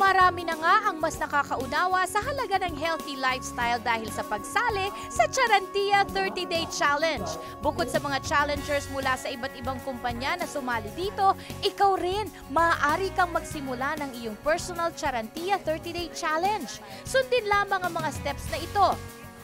Marami na nga ang mas nakakaunawa sa halaga ng healthy lifestyle dahil sa pagsali sa Charantia 30-Day Challenge. Bukod sa mga challengers mula sa iba't ibang kumpanya na sumali dito, ikaw rin maaari kang magsimula ng iyong personal Charantia 30-Day Challenge. Sundin lamang ang mga steps na ito.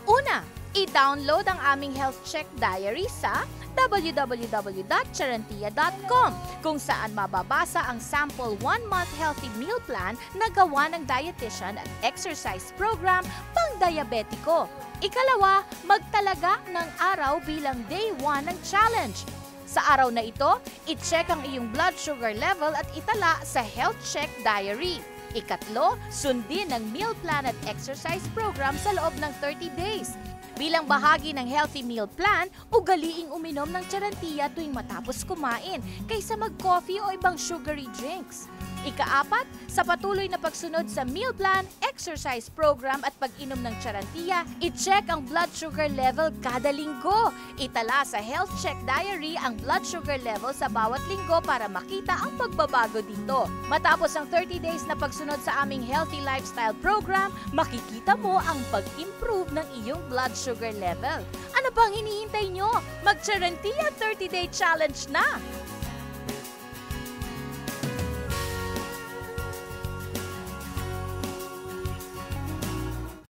Una, i-download ang aming health check diary sa www.charantia.com kung saan mababasa ang sample 1-month healthy meal plan na gawa ng dietitian at exercise program pang-diabetiko. Ikalawa, magtalaga ng araw bilang day 1 ng challenge. Sa araw na ito, i-check ang iyong blood sugar level at itala sa health check diary. Ikatlo, sundin ang meal plan at exercise program sa loob ng 30 days. Bilang bahagi ng healthy meal plan, ugaliing uminom ng Charantia tuwing matapos kumain kaysa mag-coffee o ibang sugary drinks. Ikaapat, sa patuloy na pagsunod sa meal plan, exercise program at pag-inom ng Charantia, i-check ang blood sugar level kada linggo. Itala sa health check diary ang blood sugar level sa bawat linggo para makita ang pagbabago dito. Matapos ang 30 days na pagsunod sa aming healthy lifestyle program, makikita mo ang pag-improve ng iyong blood sugar level. Ano bang hinihintay nyo? Mag-Charantia 30-Day Challenge na!